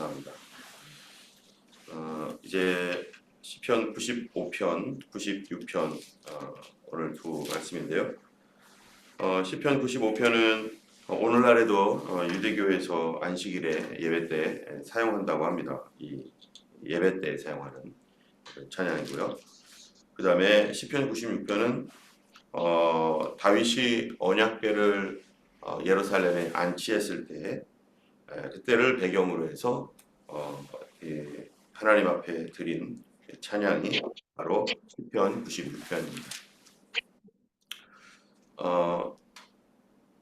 감사합니다. 이제 시편 95편, 96편 오늘 두 말씀인데요. 시편 95편은 오늘날에도 유대교에서 안식일에 예배 때 사용한다고 합니다. 이 예배 때 사용하는 찬양이고요. 그 다음에 시편 96편은 다윗이 언약궤를 예루살렘에 안치했을 때 그때를 배경으로 해서 하나님 앞에 드린 찬양이 바로 시편 96편입니다.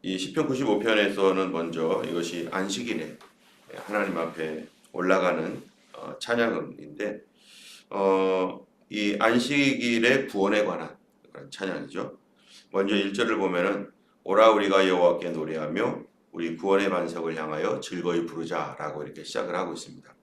이 시편 95편에서는 먼저 이것이 안식일에 하나님 앞에 올라가는 찬양인데 이 안식일의 구원에 관한 찬양이죠. 먼저 1절을 보면은 오라 우리가 여호와께 노래하며 우리 구원의 반석을 향하여 즐거이 부르자라고 이렇게 시작을 하고 있습니다.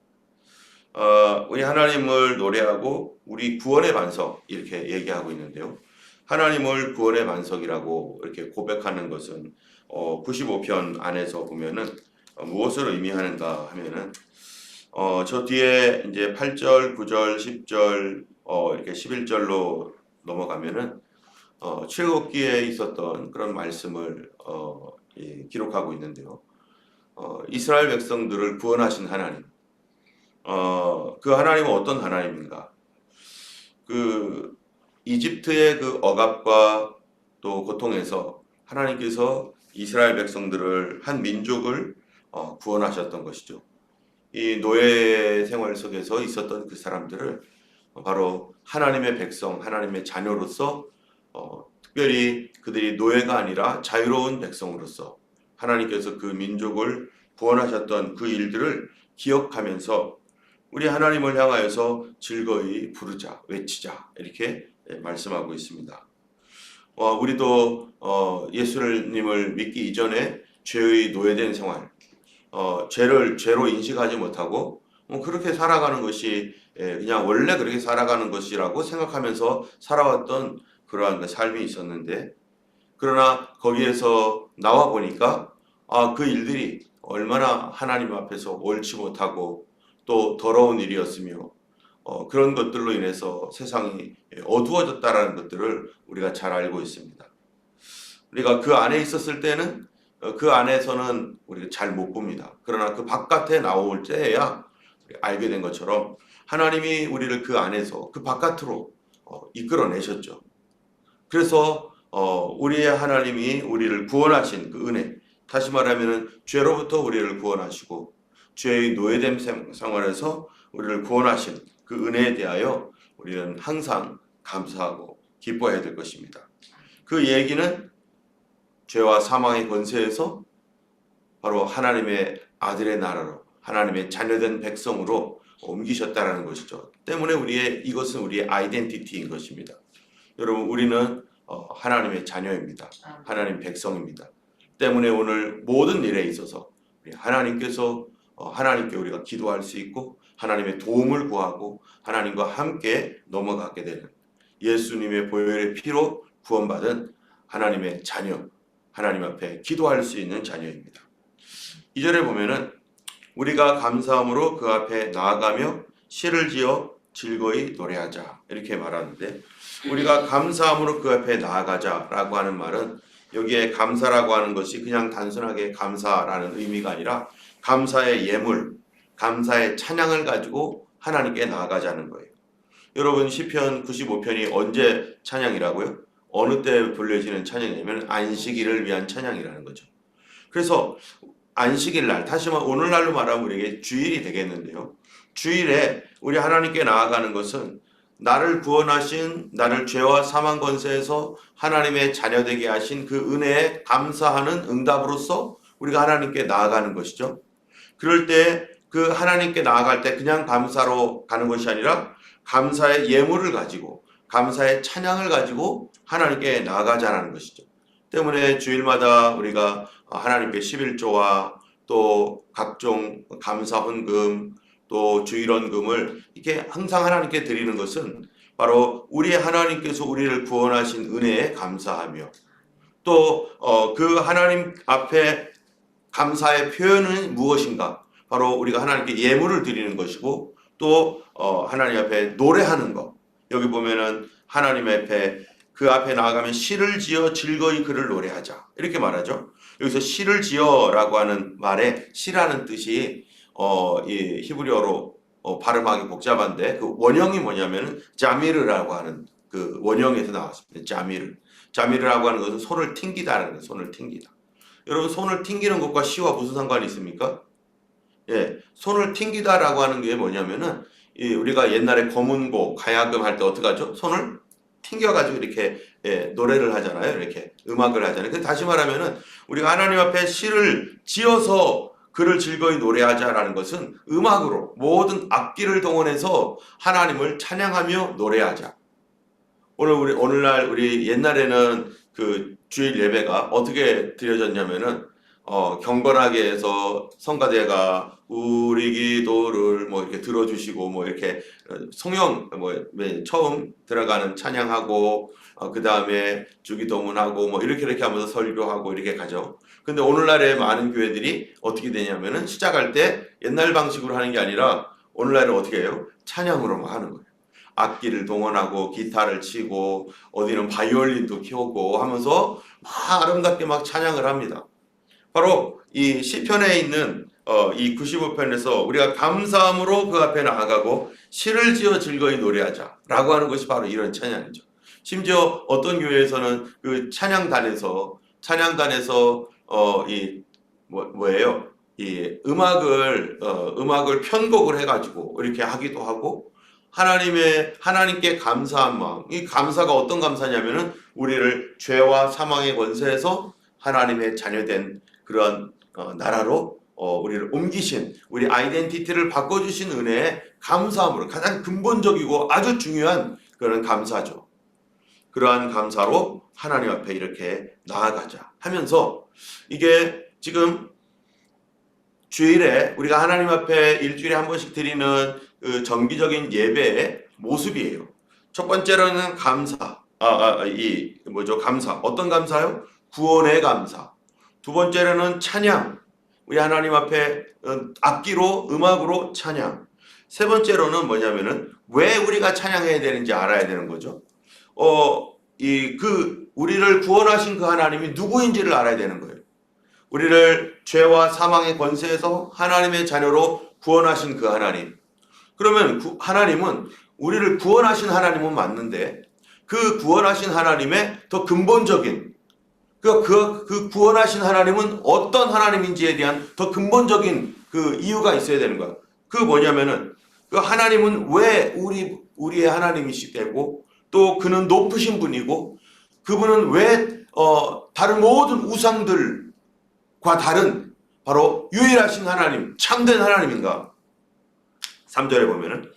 우리 하나님을 노래하고 우리 구원의 반석 이렇게 얘기하고 있는데요. 하나님을 구원의 반석이라고 이렇게 고백하는 것은 95편 안에서 보면은 무엇을 의미하는가 하면은 저 뒤에 이제 8절, 9절, 10절 이렇게 11절로 넘어가면은 출애굽기에 있었던 그런 말씀을 기록하고 있는데요. 이스라엘 백성들을 구원하신 하나님, 그 하나님은 어떤 하나님인가? 그 이집트의 그 억압과 또 고통에서 하나님께서 이스라엘 백성들을 한 민족을 구원하셨던 것이죠. 이 노예 생활 속에서 있었던 그 사람들을 바로 하나님의 백성, 하나님의 자녀로서 특별히 그들이 노예가 아니라 자유로운 백성으로서 하나님께서 그 민족을 구원하셨던 그 일들을 기억하면서 우리 하나님을 향하여서 즐거이 부르자, 외치자 이렇게 말씀하고 있습니다. 우리도 예수님을 믿기 이전에 죄의 노예된 생활, 죄를 죄로 인식하지 못하고 그렇게 살아가는 것이 그냥 원래 그렇게 살아가는 것이라고 생각하면서 살아왔던 그러한 삶이 있었는데, 그러나 거기에서 나와 보니까 그 일들이 얼마나 하나님 앞에서 옳지 못하고 또 더러운 일이었으며 그런 것들로 인해서 세상이 어두워졌다라는 것들을 우리가 잘 알고 있습니다. 우리가 그 안에 있었을 때는 그 안에서는 우리가 잘 못 봅니다. 그러나 그 바깥에 나올 때야 알게 된 것처럼 하나님이 우리를 그 안에서 그 바깥으로 이끌어내셨죠. 그래서 우리의 하나님이 우리를 구원하신 그 은혜, 다시 말하면 죄로부터 우리를 구원하시고 죄의 노예됨 생활에서 우리를 구원하신 그 은혜에 대하여 우리는 항상 감사하고 기뻐해야 될 것입니다. 그 얘기는 죄와 사망의 권세에서 바로 하나님의 아들의 나라로, 하나님의 자녀된 백성으로 옮기셨다라는 것이죠. 때문에 이것은 우리의 아이덴티티인 것입니다. 여러분, 우리는 하나님의 자녀입니다. 하나님 백성입니다. 때문에 오늘 모든 일에 있어서 하나님께 우리가 기도할 수 있고 하나님의 도움을 구하고 하나님과 함께 넘어가게 되는 예수님의 보혈의 피로 구원받은 하나님의 자녀, 하나님 앞에 기도할 수 있는 자녀입니다. 2절에 보면은 우리가 감사함으로 그 앞에 나아가며 시를 지어 즐거이 노래하자 이렇게 말하는데, 우리가 감사함으로 그 앞에 나아가자라고 하는 말은 여기에 감사라고 하는 것이 그냥 단순하게 감사라는 의미가 아니라 감사의 예물, 감사의 찬양을 가지고 하나님께 나아가자는 거예요. 여러분, 시편 95편이 언제 찬양이라고요? 어느 때 불려지는 찬양이냐면 안식일을 위한 찬양이라는 거죠. 그래서 안식일 날, 다시 말해 오늘날로 말하면 우리에게 주일이 되겠는데요. 주일에 우리 하나님께 나아가는 것은 나를 구원하신, 나를 죄와 사망 권세에서 하나님의 자녀되게 하신 그 은혜에 감사하는 응답으로서 우리가 하나님께 나아가는 것이죠. 그럴 때 그 하나님께 나아갈 때 그냥 감사로 가는 것이 아니라 감사의 예물을 가지고 감사의 찬양을 가지고 하나님께 나아가자는 것이죠. 때문에 주일마다 우리가 하나님께 11조와 또 각종 감사 헌금 또 주일헌금을 이렇게 항상 하나님께 드리는 것은 바로 우리 하나님께서 우리를 구원하신 은혜에 감사하며 또 그 하나님 앞에 감사의 표현은 무엇인가? 바로 우리가 하나님께 예물을 드리는 것이고 또 하나님 앞에 노래하는 것. 여기 보면은 하나님 앞에 그 앞에 나아가면 시를 지어 즐거이 그를 노래하자 이렇게 말하죠. 여기서 시를 지어라고 하는 말에 시라는 뜻이 이 히브리어로 발음하기 복잡한데 그 원형이 뭐냐면은 자미르라고 하는 그 원형에서 나왔습니다. 자미르라고 하는 것은 손을 튕기다라는 거예요. 손을 튕기다. 여러분 손을 튕기는 것과 시와 무슨 상관이 있습니까? 예, 손을 튕기다라고 하는 게 뭐냐면은 우리가 옛날에 검은고 가야금 할 때 어떻게 하죠? 손을 튕겨가지고 이렇게 노래를 하잖아요. 이렇게 음악을 하잖아요. 근데 다시 말하면은 우리가 하나님 앞에 시를 지어서 그를 즐거이 노래하자라는 것은 음악으로 모든 악기를 동원해서 하나님을 찬양하며 노래하자. 오늘날 우리 옛날에는 그 주일 예배가 어떻게 드려졌냐면은 경건하게 해서 성가대가 우리 기도를 뭐 이렇게 들어주시고 뭐 이렇게 성령 처음 들어가는 찬양하고 그 다음에 주기도문하고 뭐 이렇게 하면서 설교하고 이렇게 가죠. 근데 오늘날의 많은 교회들이 어떻게 되냐면은 시작할 때 옛날 방식으로 하는 게 아니라 오늘날은 어떻게 해요? 찬양으로만 하는 거예요. 악기를 동원하고 기타를 치고 어디는 바이올린도 켜고 하면서 막 아름답게 막 찬양을 합니다. 바로 이 시편에 있는 이 95편에서 우리가 감사함으로 그 앞에 나아가고 시를 지어 즐거이 노래하자라고 하는 것이 바로 이런 찬양이죠. 심지어 어떤 교회에서는 그 찬양단에서 이 음악을 편곡을 해가지고 이렇게 하기도 하고 하나님께 감사한 마음. 이 감사가 어떤 감사냐면은 우리를 죄와 사망의 권세에서 하나님의 자녀된 그런 나라로 우리를 옮기신 우리 아이덴티티를 바꿔주신 은혜에 감사함으로 가장 근본적이고 아주 중요한 그런 감사죠. 그러한 감사로 하나님 앞에 이렇게 나아가자 하면서 이게 지금 주일에 우리가 하나님 앞에 일주일에 한 번씩 드리는 그 정기적인 예배의 모습이에요. 첫 번째로는 감사. 감사. 어떤 감사요? 구원의 감사. 두 번째로는 찬양. 우리 하나님 앞에 악기로 음악으로 찬양. 세 번째로는 뭐냐면은 왜 우리가 찬양해야 되는지 알아야 되는 거죠. 우리를 구원하신 그 하나님이 누구인지를 알아야 되는 거예요. 우리를 죄와 사망의 권세에서 하나님의 자녀로 구원하신 그 하나님. 그러면 하나님은 우리를 구원하신 하나님은 맞는데 그 구원하신 하나님의 더 근본적인 그 구원하신 하나님은 어떤 하나님인지에 대한 더 근본적인 그 이유가 있어야 되는 거야. 그 뭐냐면은 그 하나님은 왜 우리의 하나님이시되고 또 그는 높으신 분이고 그분은 왜 다른 모든 우상들과 다른 바로 유일하신 하나님, 참된 하나님인가? 3절에 보면은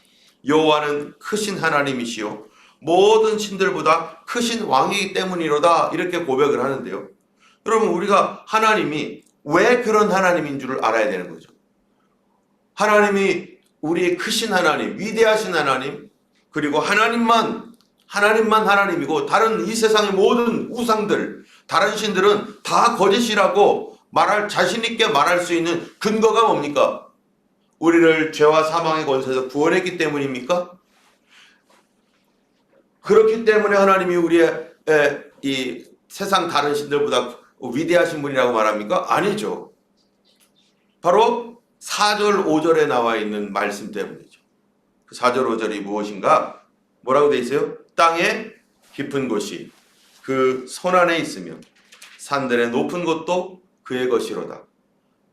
여호와는 크신 하나님이시요 모든 신들보다 크신 왕이기 때문이로다 이렇게 고백을 하는데요. 여러분 우리가 하나님이 왜 그런 하나님인 줄을 알아야 되는 거죠. 하나님이 우리의 크신 하나님, 위대하신 하나님, 그리고 하나님만 하나님이고 다른 이 세상의 모든 우상들, 다른 신들은 다 거짓이라고 자신 있게 말할 수 있는 근거가 뭡니까? 우리를 죄와 사망의 권세에서 구원했기 때문입니까? 그렇기 때문에 하나님이 우리의 이 세상 다른 신들보다 위대하신 분이라고 말합니까? 아니죠. 바로 4절 5절에 나와 있는 말씀 때문이죠. 그 4절 5절이 무엇인가? 뭐라고 돼 있어요? 땅의 깊은 곳이 그 손 안에 있으며 산들의 높은 곳도 그의 것이로다.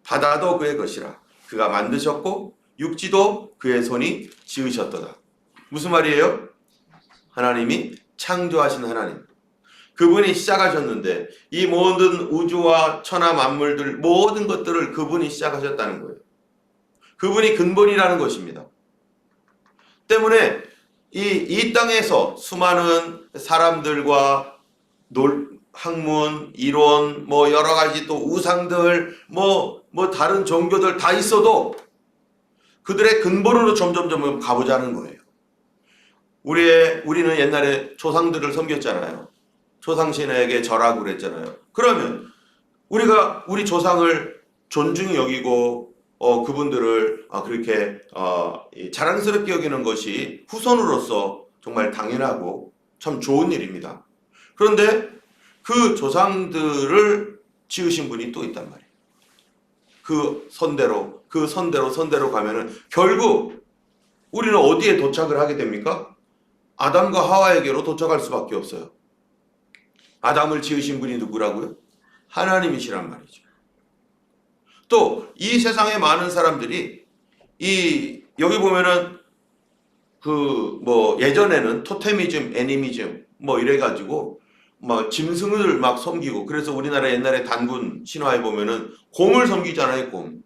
바다도 그의 것이라. 그가 만드셨고 육지도 그의 손이 지으셨도다. 무슨 말이에요? 하나님이 창조하신 하나님. 그분이 시작하셨는데 이 모든 우주와 천하 만물들 모든 것들을 그분이 시작하셨다는 거예요. 그분이 근본이라는 것입니다. 때문에 이 땅에서 수많은 사람들과 학문, 이론, 여러 가지 또 우상들, 다른 종교들 다 있어도 그들의 근본으로 점점 가보자는 거예요. 우리는 옛날에 조상들을 섬겼잖아요. 조상신에게 절하고 그랬잖아요. 그러면 우리가 우리 조상을 존중히 여기고 그분들을 그렇게 자랑스럽게 여기는 것이 후손으로서 정말 당연하고 참 좋은 일입니다. 그런데 그 조상들을 지으신 분이 또 있단 말이에요. 그 선대로 가면은 결국 우리는 어디에 도착을 하게 됩니까? 아담과 하와에게로 도착할 수밖에 없어요. 아담을 지으신 분이 누구라고요? 하나님이시란 말이죠. 또 이 세상에 많은 사람들이 여기 보면은 예전에는 토테미즘, 애니미즘 이래가지고 막 짐승을 막 섬기고, 그래서 우리나라 옛날에 단군 신화에 보면은 곰을 섬기잖아요, 곰.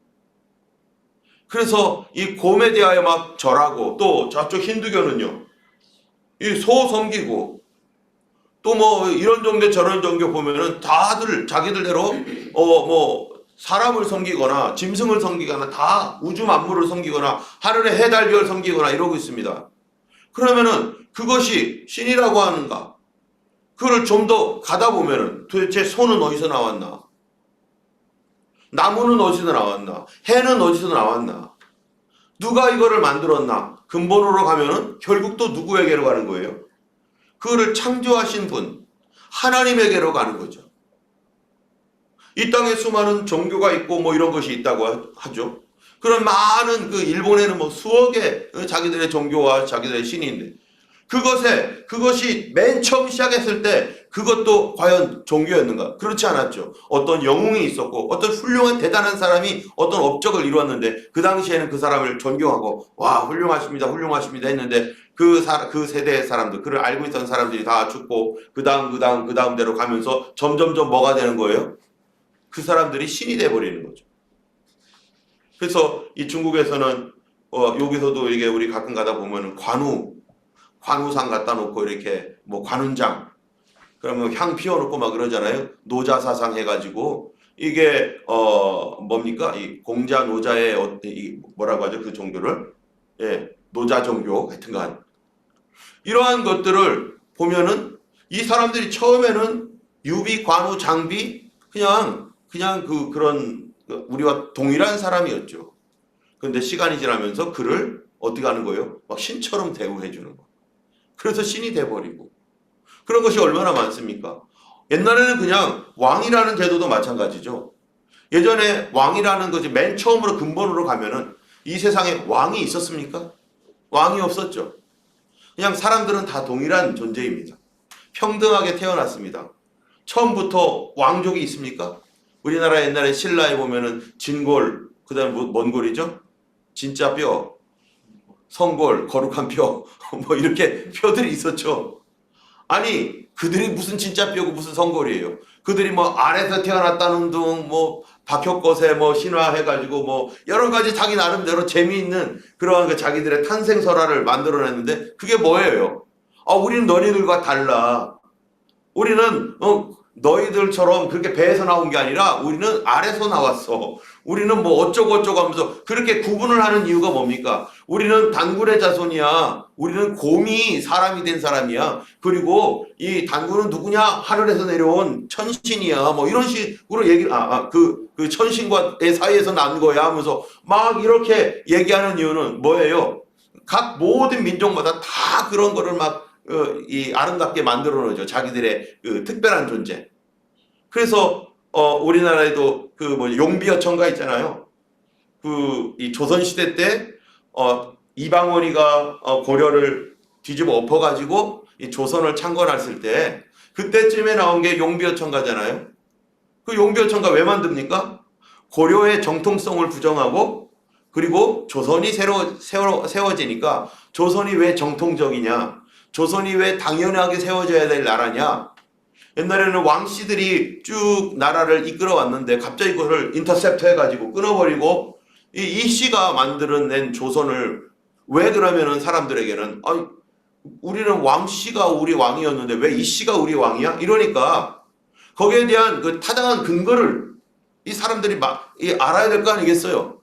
그래서 이 곰에 대하여 막 절하고, 또 저쪽 힌두교는요, 이 소 섬기고, 또 이런 종교 저런 종교 보면은 다들 자기들대로 사람을 섬기거나 짐승을 섬기거나 다 우주 만물을 섬기거나 하늘의 해, 달, 별 섬기거나 이러고 있습니다. 그러면은 그것이 신이라고 하는가? 그걸 좀 더 가다 보면은 도대체 소는 어디서 나왔나? 나무는 어디서 나왔나? 해는 어디서 나왔나? 누가 이거를 만들었나? 근본으로 가면은 결국 또 누구에게로 가는 거예요? 그거를 창조하신 분, 하나님에게로 가는 거죠. 이 땅에 수많은 종교가 있고 이런 것이 있다고 하죠. 그런 많은 일본에는 수억의 자기들의 종교와 자기들의 신이 있는데, 그것이 맨 처음 시작했을 때 그것도 과연 종교였는가? 그렇지 않았죠. 어떤 영웅이 있었고 어떤 훌륭한 대단한 사람이 어떤 업적을 이루었는데, 그 당시에는 그 사람을 존경하고 와 훌륭하십니다 했는데, 그 세대의 사람들, 그를 알고 있던 사람들이 다 죽고 그 다음대로 가면서 점점점 뭐가 되는 거예요? 그 사람들이 신이 돼버리는 거죠. 그래서 이 중국에서는 여기서도 이게 우리 가끔 가다 보면은 관우상 갖다 놓고 이렇게 관운장, 그러면 향 피워놓고 막 그러잖아요. 노자사상 해가지고 이게 뭡니까? 이 공자 노자의 뭐라고 하죠? 그 종교를 노자 종교 하여튼간 이러한 것들을 보면은 이 사람들이 처음에는 유비, 관우, 장비 그냥 그런 우리와 동일한 사람이었죠. 그런데 시간이 지나면서 그를 어떻게 하는 거예요? 막 신처럼 대우해 주는 거. 그래서 신이 돼버리고, 그런 것이 얼마나 많습니까? 옛날에는 그냥 왕이라는 제도도 마찬가지죠. 예전에 왕이라는 것이 맨 처음으로 근본으로 가면은 이 세상에 왕이 있었습니까? 왕이 없었죠. 그냥 사람들은 다 동일한 존재입니다. 평등하게 태어났습니다. 처음부터 왕족이 있습니까? 우리나라 옛날에 신라에 보면은 진골, 그 다음에 뭔 골이죠? 진짜 뼈, 성골, 거룩한 뼈, 이렇게 뼈들이 있었죠. 아니, 그들이 무슨 진짜 뼈고 무슨 성골이에요? 그들이 알에서 태어났다는 둥, 박혁것에 신화해가지고 여러 가지 자기 나름대로 재미있는 그러한 자기들의 탄생설화를 만들어냈는데, 그게 뭐예요? 우리는 너희들과 달라. 우리는 너희들처럼 그렇게 배에서 나온 게 아니라 우리는 아래서 나왔어. 우리는 어쩌고 하면서 그렇게 구분을 하는 이유가 뭡니까? 우리는 단군의 자손이야. 우리는 곰이 사람이 된 사람이야. 그리고 이 단군은 누구냐? 하늘에서 내려온 천신이야. 이런 식으로 얘기를, 그 천신과의 사이에서 난 거야 하면서 막 이렇게 얘기하는 이유는 뭐예요? 각 모든 민족마다 다 그런 거를 이 아름답게 만들어 놓죠. 자기들의 특별한 존재. 그래서 우리나라에도 용비어천가 있잖아요. 이 조선시대 때 이방원이가 고려를 뒤집어 엎어가지고 이 조선을 창건했을 때, 그때쯤에 나온 게 용비어천가잖아요. 그 용비어천가 왜 만듭니까? 고려의 정통성을 부정하고, 그리고 조선이 새로 세워지니까 조선이 왜 정통적이냐? 조선이 왜 당연하게 세워져야 될 나라냐? 옛날에는 왕씨들이 쭉 나라를 이끌어 왔는데 갑자기 그걸 인터셉트 해가지고 끊어버리고, 이 씨가 만들어낸 조선을 왜 그러면은 사람들에게는 우리는 왕씨가 우리 왕이었는데 왜 이 씨가 우리 왕이야? 이러니까 거기에 대한 그 타당한 근거를 이 사람들이 알아야 될 거 아니겠어요?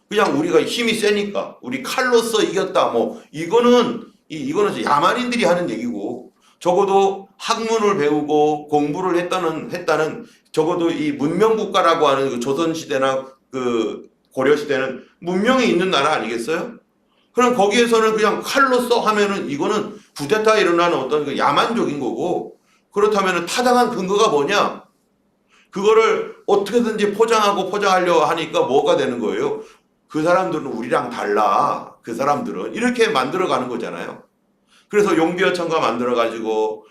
그냥 우리가 힘이 세니까 우리 칼로서 이겼다 이거는 야만인들이 하는 얘기고, 적어도 학문을 배우고 공부를 했다는 적어도 이 문명국가라고 하는 그 조선시대나 그 고려시대는 문명이 있는 나라 아니겠어요? 그럼 거기에서는 그냥 칼로써 하면은 이거는 쿠데타 일어나는 어떤 그 야만적인 거고, 그렇다면 타당한 근거가 뭐냐? 그거를 어떻게든지 포장하려고 하니까 뭐가 되는 거예요? 그 사람들은 우리랑 달라. 그 사람들은 이렇게 만들어가는 거잖아요. 그래서 용비어천가 만들어가지고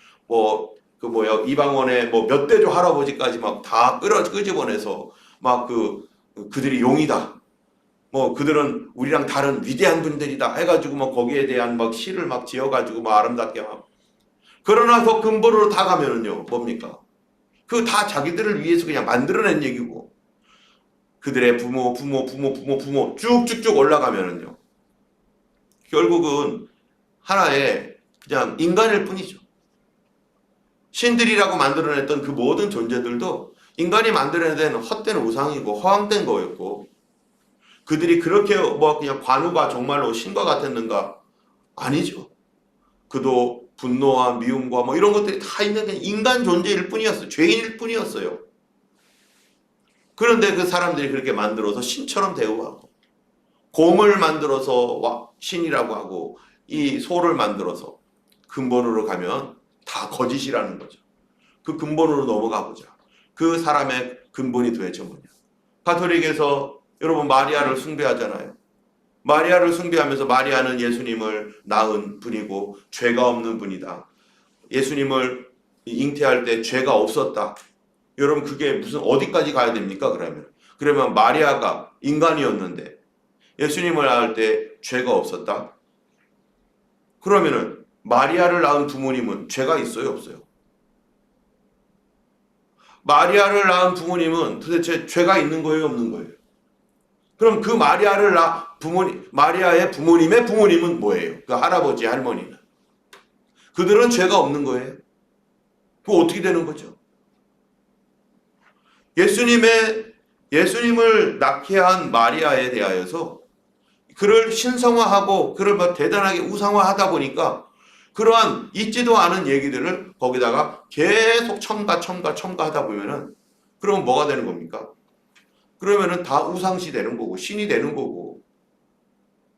이방원의 뭐 몇 대조 할아버지까지 막 다 끄집어내서 막 그들이 용이다. 뭐 그들은 우리랑 다른 위대한 분들이다 해가지고 뭐 거기에 대한 막 시를 막 지어가지고 막 아름답게 막. 그러나 더 근본으로 다 가면은요 뭡니까? 그 다 자기들을 위해서 그냥 만들어낸 얘기고, 그들의 부모 쭉쭉쭉 올라가면은요 결국은 하나의 그냥 인간일 뿐이죠. 신들이라고 만들어냈던 그 모든 존재들도 인간이 만들어낸 헛된 우상이고 허황된 거였고, 그들이 그렇게 뭐 그냥 관우가 정말로 신과 같았는가? 아니죠. 그도 분노와 미움과 뭐 이런 것들이 다 있는 인간 존재일 뿐이었어요. 죄인일 뿐이었어요. 그런데 그 사람들이 그렇게 만들어서 신처럼 대우하고, 곰을 만들어서 신이라고 하고, 이 소를 만들어서, 근본으로 가면 다 거짓이라는 거죠. 그 근본으로 넘어가 보자. 그 사람의 근본이 도대체 뭐냐? 가톨릭에서 여러분 마리아를 숭배하잖아요. 마리아를 숭배하면서 마리아는 예수님을 낳은 분이고 죄가 없는 분이다. 예수님을 잉태할 때 죄가 없었다. 여러분 그게 무슨 어디까지 가야 됩니까? 그러면 마리아가 인간이었는데 예수님을 낳을 때 죄가 없었다? 그러면은 마리아를 낳은 부모님은 죄가 있어요, 없어요? 마리아를 낳은 부모님은 도대체 죄가 있는 거예요, 없는 거예요? 그럼 그 마리아의 부모님의 부모님은 뭐예요? 그 할아버지, 할머니는. 그들은 죄가 없는 거예요. 그거 어떻게 되는 거죠? 예수님을 낳게 한 마리아에 대하여서 그를 신성화하고 그를 막 대단하게 우상화하다 보니까 그러한 있지도 않은 얘기들을 거기다가 계속 첨가하다 보면은 그럼 뭐가 되는 겁니까? 그러면은 다 우상시 되는 거고 신이 되는 거고.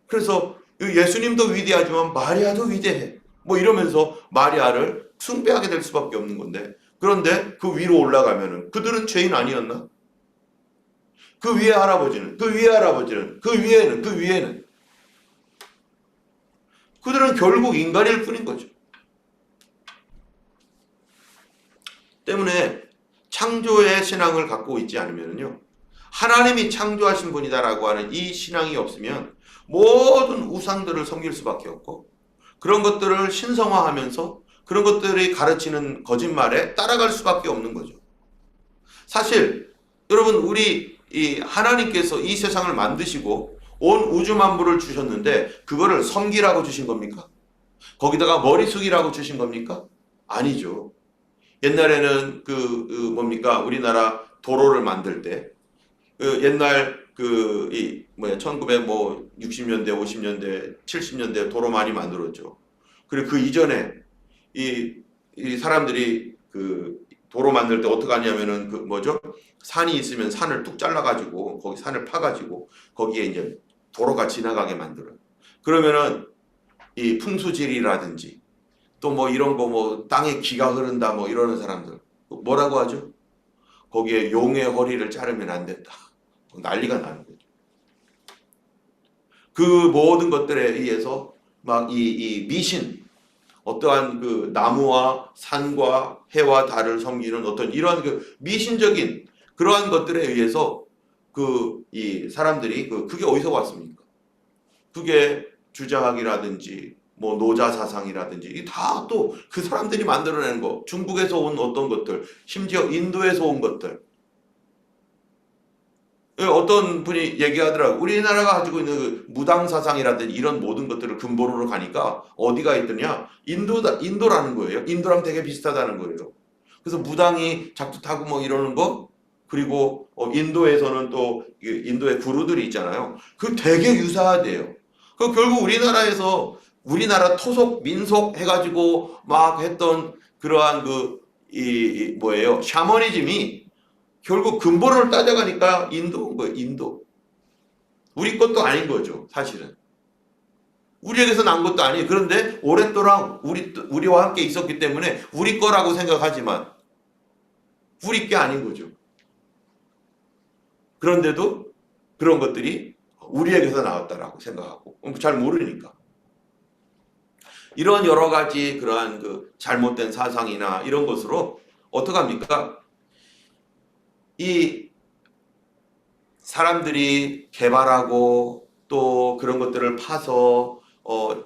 그래서 예수님도 위대하지만 마리아도 위대해. 뭐 이러면서 마리아를 숭배하게 될 수밖에 없는 건데, 그런데 그 위로 올라가면은 그들은 죄인 아니었나? 그 위에 할아버지는, 그 위에는 그들은 결국 인간일 뿐인 거죠. 때문에 창조의 신앙을 갖고 있지 않으면요, 하나님이 창조하신 분이다라고 하는 이 신앙이 없으면 모든 우상들을 섬길 수밖에 없고, 그런 것들을 신성화하면서 그런 것들이 가르치는 거짓말에 따라갈 수밖에 없는 거죠. 사실 여러분, 우리 이 하나님께서 이 세상을 만드시고 온 우주 만물을 주셨는데 그거를 섬기라고 주신 겁니까? 거기다가 머리 숙이라고 주신 겁니까? 아니죠. 옛날에는 우리나라 도로를 만들 때 옛날 1960년대, 50년대, 70년대 도로 많이 만들었죠. 그리고 그 이전에 이 사람들이 도로 만들 때 어떻게 하냐면은 산이 있으면 산을 뚝 잘라가지고 거기 산을 파가지고 거기에 이제 도로가 지나가게 만들어요. 그러면은 이 풍수지리라든지 또 뭐 이런 거 땅에 기가 흐른다 뭐 이러는 사람들 뭐라고 하죠? 거기에 용의 허리를 자르면 안 된다. 난리가 나는 거죠. 그 모든 것들에 의해서 막 이 미신, 어떠한 그 나무와 산과 해와 달을 섬기는 어떤 이러한 미신적인 그러한 것들에 의해서 이 사람들이 그게 어디서 왔습니까? 그게 주자학이라든지 뭐 노자 사상이라든지 이게 다 또 그 사람들이 만들어낸 거, 중국에서 온 어떤 것들, 심지어 인도에서 온 것들. 어떤 분이 얘기하더라고. 우리나라가 가지고 있는 그 무당 사상이라든지 이런 모든 것들을 근본으로 가니까 어디가 있더냐? 인도라는 거예요. 인도랑 되게 비슷하다는 거예요. 그래서 무당이 작두 타고 뭐 이러는 거, 그리고 인도에서는 또 인도의 구루들이 있잖아요. 그 되게 유사하대요. 그 결국 우리나라 토속 민속 해가지고 막 했던 그러한 샤머니즘이 결국 근본을 따져가니까 인도인 거예요. 인도. 우리 것도 아닌 거죠, 사실은. 우리에게서 난 것도 아니에요. 그런데 오랫동안 우리와 함께 있었기 때문에 우리 거라고 생각하지만 우리 게 아닌 거죠. 그런데도 그런 것들이 우리에게서 나왔다라고 생각하고 잘 모르니까. 이런 여러 가지 그러한 그 잘못된 사상이나 이런 것으로 어떡합니까? 이 사람들이 개발하고 또 그런 것들을 파서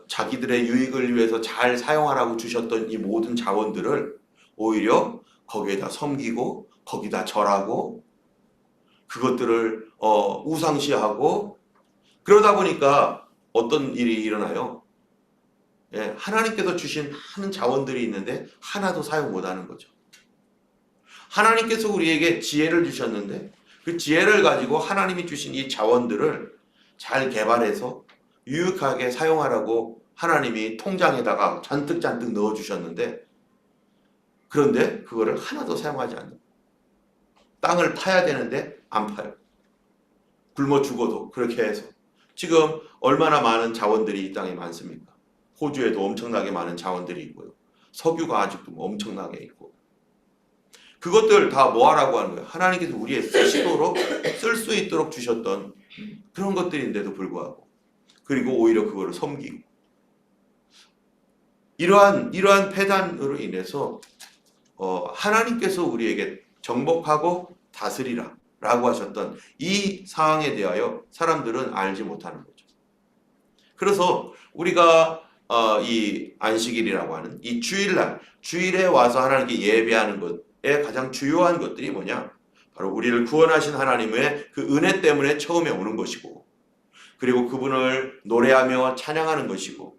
자기들의 유익을 위해서 잘 사용하라고 주셨던 이 모든 자원들을 오히려 거기에다 섬기고 거기다 절하고 그것들을 우상시하고 그러다 보니까 어떤 일이 일어나요? 예, 하나님께서 주신 많은 자원들이 있는데 하나도 사용 못하는 거죠. 하나님께서 우리에게 지혜를 주셨는데 그 지혜를 가지고 하나님이 주신 이 자원들을 잘 개발해서 유익하게 사용하라고 하나님이 통장에다가 잔뜩 넣어주셨는데 그런데 그거를 하나도 사용하지 않는, 땅을 파야 되는데 안 파요. 굶어 죽어도 그렇게 해서. 지금 얼마나 많은 자원들이 이 땅에 많습니까? 호주에도 엄청나게 많은 자원들이 있고요. 석유가 아직도 엄청나게 있고. 그것들 다 뭐하라고 하는 거예요? 하나님께서 우리의 쓰시도록 쓸 수 있도록 주셨던 그런 것들인데도 불구하고, 그리고 오히려 그거를 섬기고, 이러한 패단으로 인해서 하나님께서 우리에게 정복하고 다스리라 라고 하셨던 이 사항에 대하여 사람들은 알지 못하는 거죠. 그래서 우리가 이 안식일이라고 하는 이 주일에 와서 하나님께 예배하는 것의 가장 주요한 것들이 뭐냐? 바로 우리를 구원하신 하나님의 그 은혜 때문에 처음에 오는 것이고, 그리고 그분을 노래하며 찬양하는 것이고,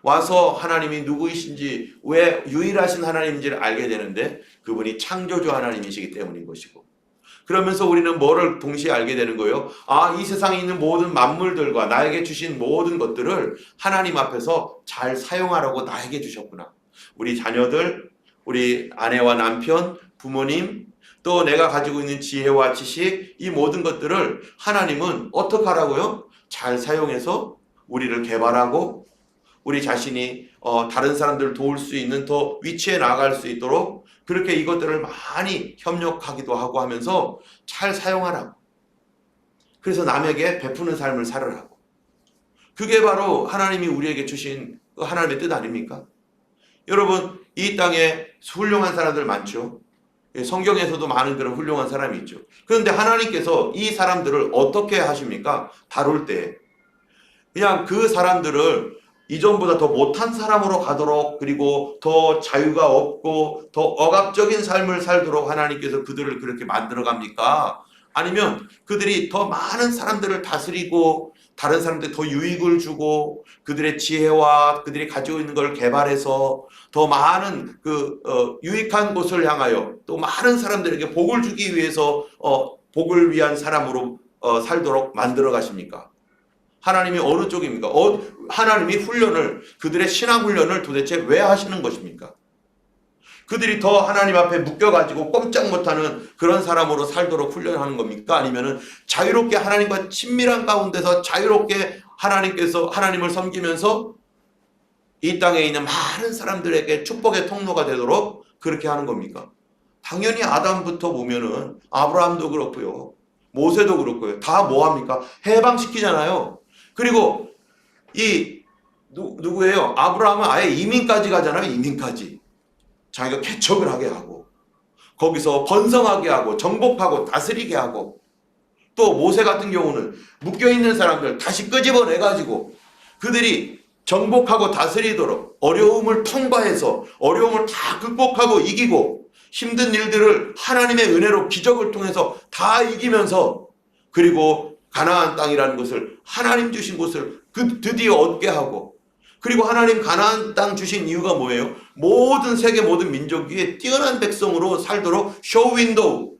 와서 하나님이 누구이신지, 왜 유일하신 하나님인지를 알게 되는데 그분이 창조주 하나님이시기 때문인 것이고, 그러면서 우리는 뭐를 동시에 알게 되는 거예요? 이 세상에 있는 모든 만물들과 나에게 주신 모든 것들을 하나님 앞에서 잘 사용하라고 나에게 주셨구나. 우리 자녀들, 우리 아내와 남편, 부모님, 또 내가 가지고 있는 지혜와 지식, 이 모든 것들을 하나님은 어떻게 하라고요? 잘 사용해서 우리를 개발하고 우리 자신이 다른 사람들을 도울 수 있는 더 위치에 나아갈 수 있도록 그렇게 이것들을 많이 협력하기도 하고 하면서 잘 사용하라고. 그래서 남에게 베푸는 삶을 살으라고. 그게 바로 하나님이 우리에게 주신 하나님의 뜻 아닙니까? 여러분, 이 땅에 훌륭한 사람들 많죠. 성경에서도 많은 그런 훌륭한 사람이 있죠. 그런데 하나님께서 이 사람들을 어떻게 하십니까? 다룰 때 그냥 그 사람들을 이전보다 더 못한 사람으로 가도록, 그리고 더 자유가 없고 더 억압적인 삶을 살도록 하나님께서 그들을 그렇게 만들어 갑니까? 아니면 그들이 더 많은 사람들을 다스리고 다른 사람들에 더 유익을 주고 그들의 지혜와 그들이 가지고 있는 걸 개발해서 더 많은 유익한 곳을 향하여 또 많은 사람들에게 복을 주기 위해서 복을 위한 사람으로 살도록 만들어 가십니까? 하나님이 어느 쪽입니까? 하나님이 그들의 신앙 훈련을 도대체 왜 하시는 것입니까? 그들이 더 하나님 앞에 묶여가지고 꼼짝 못하는 그런 사람으로 살도록 훈련하는 겁니까? 아니면은 자유롭게 하나님과 친밀한 가운데서 자유롭게 하나님을 섬기면서 이 땅에 있는 많은 사람들에게 축복의 통로가 되도록 그렇게 하는 겁니까? 당연히 아담부터 보면은 아브라함도 그렇고요. 모세도 그렇고요. 다 뭐합니까? 해방시키잖아요. 그리고 누구예요? 아브라함은 아예 이민까지 가잖아요. 이민까지. 자기가 개척을 하게 하고 거기서 번성하게 하고 정복하고 다스리게 하고, 또 모세 같은 경우는 묶여있는 사람들 다시 끄집어내가지고 그들이 정복하고 다스리도록 어려움을 통과해서 어려움을 다 극복하고 이기고 힘든 일들을 하나님의 은혜로 기적을 통해서 다 이기면서, 그리고 가나안 땅이라는 것을 하나님 주신 곳을 드디어 얻게 하고, 그리고 하나님 가나안 땅 주신 이유가 뭐예요? 세계 모든 민족 위에 뛰어난 백성으로 살도록 쇼윈도우,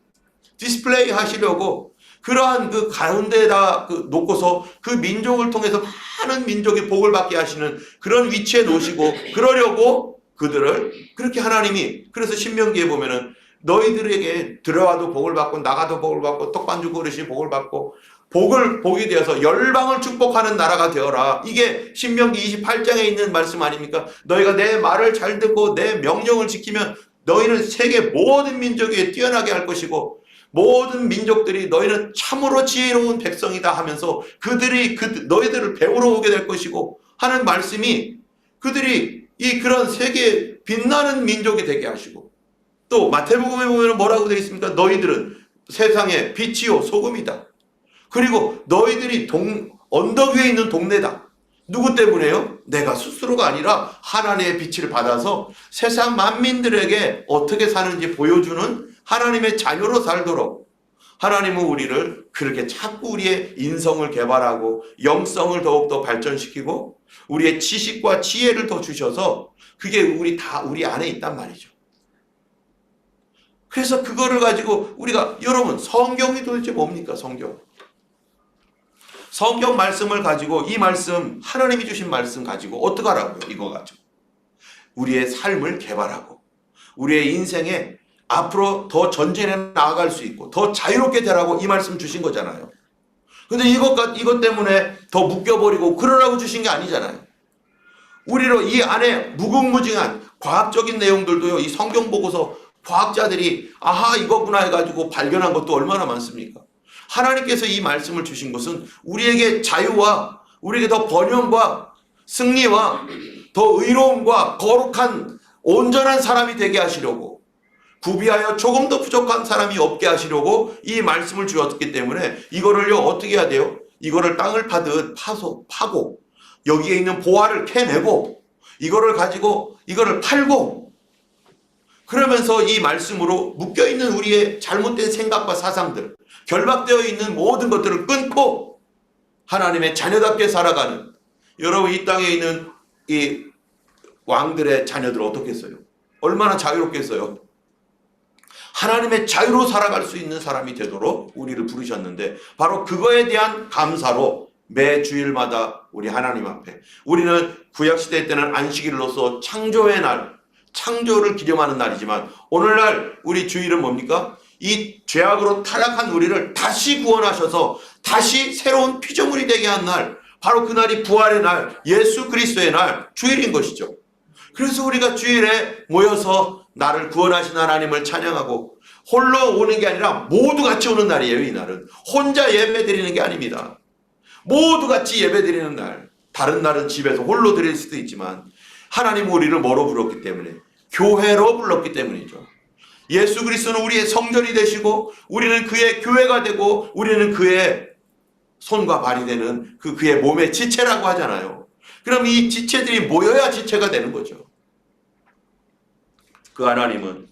디스플레이 하시려고 그러한 그 가운데에다 놓고서 그 민족을 통해서 많은 민족이 복을 받게 하시는 그런 위치에 놓으시고, 그러려고 그들을 그렇게 하나님이, 그래서 신명기에 보면은 너희들에게 들어와도 복을 받고 나가도 복을 받고 떡반죽 그릇이 복을 받고 복이 되어서 열방을 축복하는 나라가 되어라. 이게 신명기 28장에 있는 말씀 아닙니까? 너희가 내 말을 잘 듣고 내 명령을 지키면 너희는 세계 모든 민족 위에 뛰어나게 할 것이고 모든 민족들이 너희는 참으로 지혜로운 백성이다 하면서 그들이 너희들을 배우러 오게 될 것이고 하는 말씀이 그들이 그런 세계에 빛나는 민족이 되게 하시고, 또 마태복음에 보면 뭐라고 되어 있습니까? 너희들은 세상의 빛이요 소금이다. 그리고 너희들이 언덕 위에 있는 동네다. 누구 때문에요? 내가 스스로가 아니라 하나님의 빛을 받아서 세상 만민들에게 어떻게 사는지 보여주는 하나님의 자녀로 살도록 하나님은 우리를 그렇게 자꾸 우리의 인성을 개발하고 영성을 더욱더 발전시키고 우리의 지식과 지혜를 더 주셔서 그게 우리 안에 있단 말이죠. 그래서 그거를 가지고 우리가, 여러분, 성경이 도대체 뭡니까? 성경 말씀을 가지고, 이 말씀, 하나님이 주신 말씀 가지고 어떡하라고요? 이거 가지고 우리의 삶을 개발하고 우리의 인생에 앞으로 더 전진해 나아갈 수 있고 더 자유롭게 되라고 이 말씀 주신 거잖아요. 근데 이것 때문에 더 묶여버리고 그러라고 주신 게 아니잖아요. 우리로 이 안에 무궁무진한 과학적인 내용들도요, 이 성경 보고서 과학자들이 아하 이거구나 해가지고 발견한 것도 얼마나 많습니까? 하나님께서 이 말씀을 주신 것은 우리에게 자유와 우리에게 더 번영과 승리와 더 의로움과 거룩한 온전한 사람이 되게 하시려고, 구비하여 조금 더 부족한 사람이 없게 하시려고 이 말씀을 주었기 때문에 이거를요 어떻게 해야 돼요? 이거를 땅을 파듯 파고 여기에 있는 보화를 캐내고 이거를 가지고 이거를 팔고, 그러면서 이 말씀으로 묶여있는 우리의 잘못된 생각과 사상들, 결박되어 있는 모든 것들을 끊고 하나님의 자녀답게 살아가는, 여러분 이 땅에 있는 이 왕들의 자녀들 어떻겠어요? 얼마나 자유롭겠어요? 하나님의 자유로 살아갈 수 있는 사람이 되도록 우리를 부르셨는데, 바로 그거에 대한 감사로 매 주일마다 우리 하나님 앞에, 우리는 구약시대 때는 안식일로서 창조의 날, 창조를 기념하는 날이지만 오늘날 우리 주일은 뭡니까? 이 죄악으로 타락한 우리를 다시 구원하셔서 다시 새로운 피조물이 되게 한 날, 바로 그날이 부활의 날, 예수 그리스도의 날, 주일인 것이죠. 그래서 우리가 주일에 모여서 나를 구원하신 하나님을 찬양하고, 홀로 오는 게 아니라 모두 같이 오는 날이에요. 이 날은 혼자 예배 드리는 게 아닙니다. 모두 같이 예배 드리는 날. 다른 날은 집에서 홀로 드릴 수도 있지만 하나님은 우리를 뭐로 불렀기 때문에? 교회로 불렀기 때문이죠. 예수 그리스도는 우리의 성전이 되시고 우리는 그의 교회가 되고 우리는 그의 손과 발이 되는 그의 몸의 지체라고 하잖아요. 그럼 이 지체들이 모여야 지체가 되는 거죠. 그 하나님은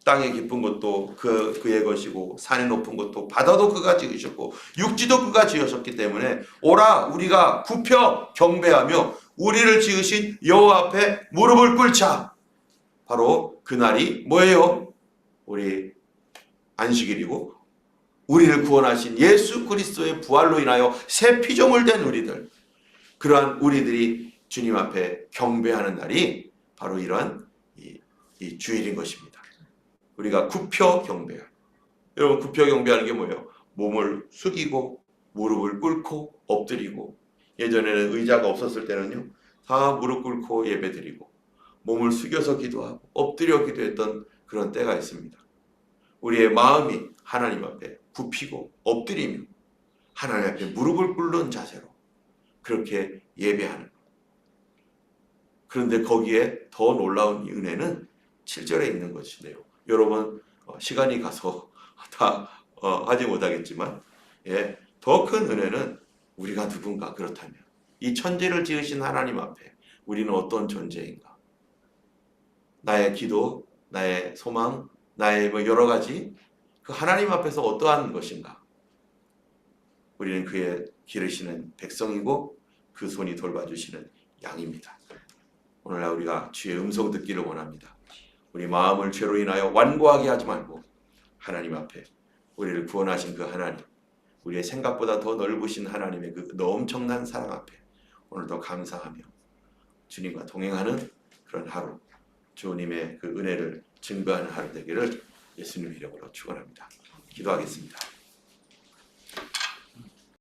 땅에 깊은 것도 그의 것이고 산에 높은 것도 바다도 그가 지으셨고 육지도 그가 지으셨기 때문에 오라 우리가 굽혀 경배하며 우리를 지으신 여호와 앞에 무릎을 꿇자. 바로 그날이 뭐예요? 우리 안식일이고 우리를 구원하신 예수 그리스도의 부활로 인하여 새 피조물 된 우리들, 그러한 우리들이 주님 앞에 경배하는 날이 바로 이러한 이 주일인 것입니다. 우리가 굽혀 경배해요. 여러분 굽혀 경배하는 게 뭐예요? 몸을 숙이고 무릎을 꿇고 엎드리고, 예전에는 의자가 없었을 때는요 다 무릎 꿇고 예배드리고 몸을 숙여서 기도하고 엎드려 기도했던 그런 때가 있습니다. 우리의 마음이 하나님 앞에 굽히고 엎드리며 하나님 앞에 무릎을 꿇는 자세로 그렇게 예배하는 것. 그런데 거기에 더 놀라운 은혜는 7절에 있는 것인데요. 여러분 시간이 가서 다 하지 못하겠지만 더 큰 은혜는 우리가 누군가, 그렇다면 이 천지를 지으신 하나님 앞에 우리는 어떤 존재인가? 나의 기도, 나의 소망, 나의 여러 가지 그 하나님 앞에서 어떠한 것인가? 우리는 그의 기르시는 백성이고 그 손이 돌봐주시는 양입니다. 오늘날 우리가 주의 음성 듣기를 원합니다. 우리 마음을 죄로 인하여 완고하게 하지 말고 하나님 앞에 우리를 구원하신 그 하나님, 우리의 생각보다 더 넓으신 하나님의 그 엄청난 사랑 앞에 오늘도 감사하며 주님과 동행하는 그런 하루, 주님의 그 은혜를 증거하는 하루 되기를 예수님 이름으로 축원합니다. 기도하겠습니다.